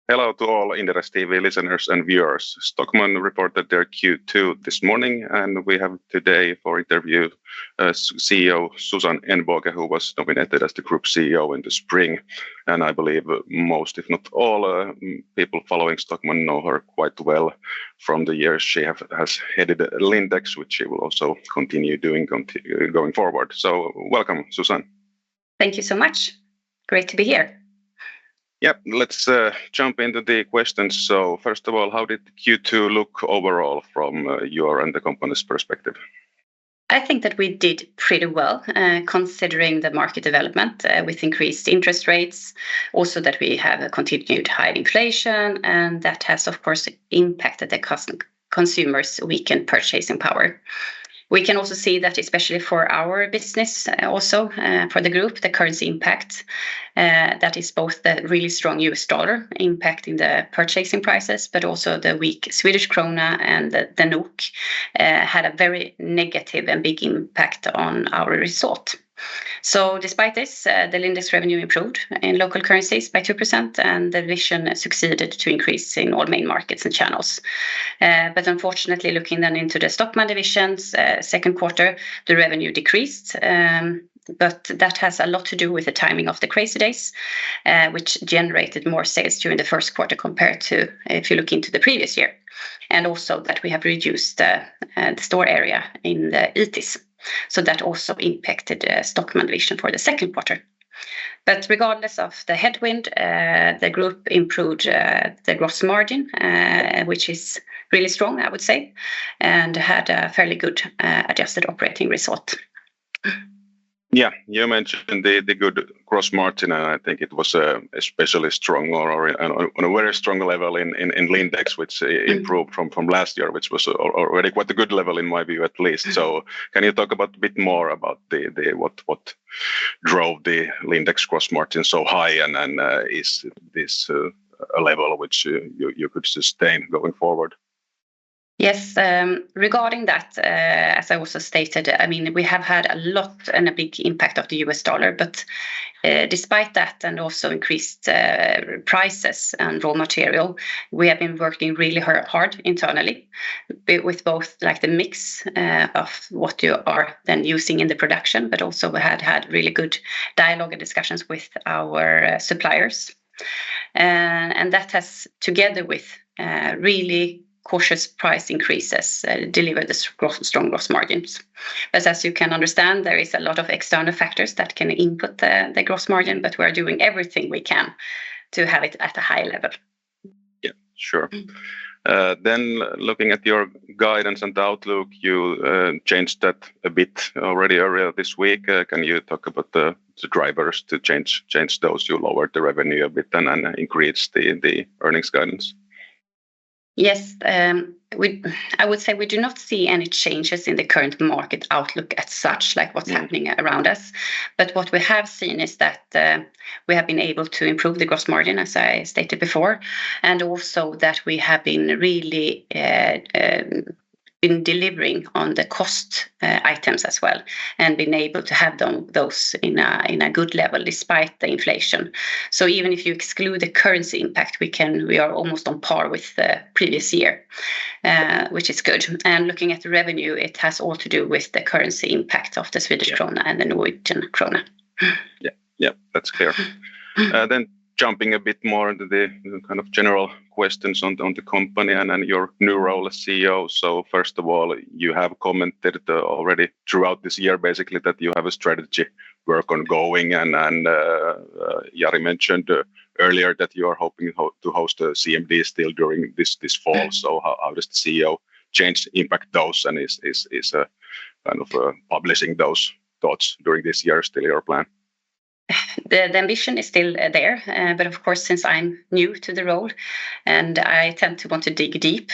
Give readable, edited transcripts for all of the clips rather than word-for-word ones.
Hello to all Inderes TV listeners and viewers. Stockmann reported their Q2 this morning, and we have today for interview CEO Susanne Ehnbåge, who was nominated as the group CEO in the spring. And I believe most, if not all, people following Stockmann know her quite well from the years she has headed Lindex, which she will also continue doing going forward. So welcome, Susanne. Thank you so much. Great to be here. Yep, let's jump into the questions. So first of all, how did Q2 look overall from your and the company's perspective? I think that we did pretty well, considering the market development with increased interest rates, also that we have a continued high inflation, and that has, of course, impacted the consumers' weakened purchasing power. We can also see that, especially for our business, also for the group, the currency impact, that is both the really strong US dollar impacting the purchasing prices, but also the weak Swedish krona and the NOK had a very negative and big impact on our result. So despite this, the Lindex revenue improved in local currencies by 2%, and the division succeeded to increase in all main markets and channels. But unfortunately, looking then into the Stockmann division's second quarter, the revenue decreased. But that has a lot to do with the timing of the Crazy Days, which generated more sales during the first quarter compared to if you look into the previous year. And also that we have reduced the store area in the ITIS. So that also impacted the Stockmann division for the second quarter. But regardless of the headwind, the group improved the gross margin, which is really strong, I would say, and had a fairly good adjusted operating result. Yeah, you mentioned the good gross margin, and I think it was especially strong or on a very strong level in Lindex, which improved from last year, which was already quite a good level in my view, at least. So can you talk a bit more about what drove the Lindex gross margin so high, and is this a level which you could sustain going forward? Yes, regarding that, as I also stated, I mean, we have had a lot and a big impact of the US dollar, but despite that and also increased prices and raw material, we have been working really hard internally with both like the mix of what you are then using in the production, but also we had really good dialogue and discussions with our suppliers. And that has, together with really cautious price increases, deliver the strong gross margins. But as you can understand, there is a lot of external factors that can input the gross margin, but we're doing everything we can to have it at a high level. Yeah, sure. Then looking at your guidance and outlook, you changed that a bit already earlier this week. Can you talk about the drivers to change those? You lowered the revenue a bit and increased the earnings guidance. Yes, I would say we do not see any changes in the current market outlook as such, like what's happening around us. But what we have seen is that we have been able to improve the gross margin, as I stated before, and also that we have been really been delivering on the cost items as well, and been able to have those in a good level despite the inflation. So even if you exclude the currency impact, we are almost on par with the previous year, which is good. And looking at the revenue, it has all to do with the currency impact of the Swedish krona and the Norwegian krona. Yeah, that's clear. Then jumping a bit more into the kind of general questions on the company and your new role as CEO. So first of all, you have commented already throughout this year, basically, that you have a strategy work ongoing. And Jari mentioned earlier that you are hoping to host a CMD still during this fall. So how does the CEO change impact those, and is kind of publishing those thoughts during this year still your plan? The ambition is still there, but of course, since I'm new to the role and I tend to want to dig deep,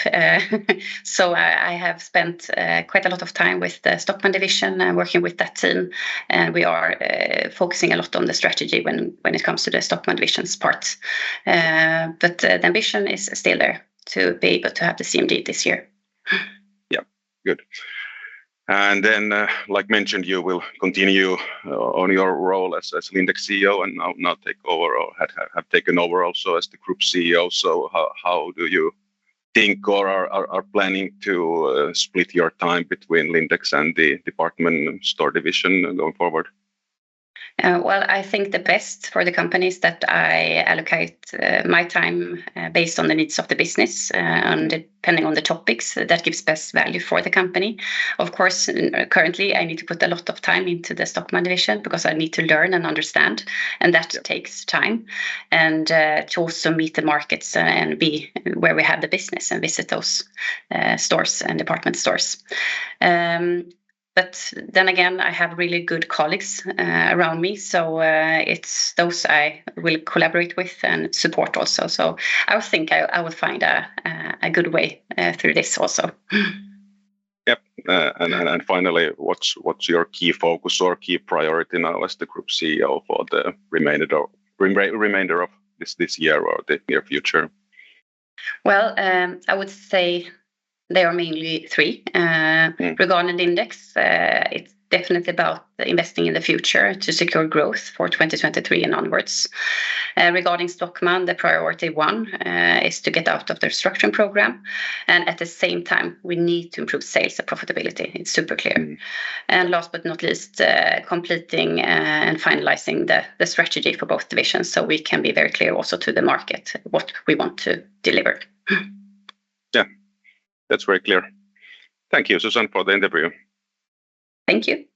so I have spent quite a lot of time with the Stockmann division and working with that team, and we are focusing a lot on the strategy when it comes to the Stockmann division's part. But the ambition is still there to be able to have the CMD this year. Yeah, good. And then, like mentioned, you will continue on your role as Lindex CEO, and now take over, or have taken over also as the group CEO. So how do you think, or are planning to split your time between Lindex and the department store division going forward? Well, I think the best for the company is that I allocate my time based on the needs of the business and depending on the topics that gives best value for the company. Of course, currently I need to put a lot of time into the Stockmann division because I need to learn and understand, and that takes time. And to also meet the markets and be where we have the business and visit those stores and department stores. But then again, I have really good colleagues around me, so it's those I will collaborate with and support also. So I think I will find a good way through this also. Yep, and finally, what's your key focus or key priority now as the group CEO for the remainder of this year or the near future? Well, I would say there are mainly three. Regarding Lindex, it's definitely about investing in the future to secure growth for 2023 and onwards. Regarding Stockmann, the priority one is to get out of the restructuring program. And at the same time, we need to improve sales and profitability. It's super clear. And last but not least, completing and finalizing the strategy for both divisions, so we can be very clear also to the market what we want to deliver. Yeah. That's very clear. Thank you, Susanne, for the interview. Thank you.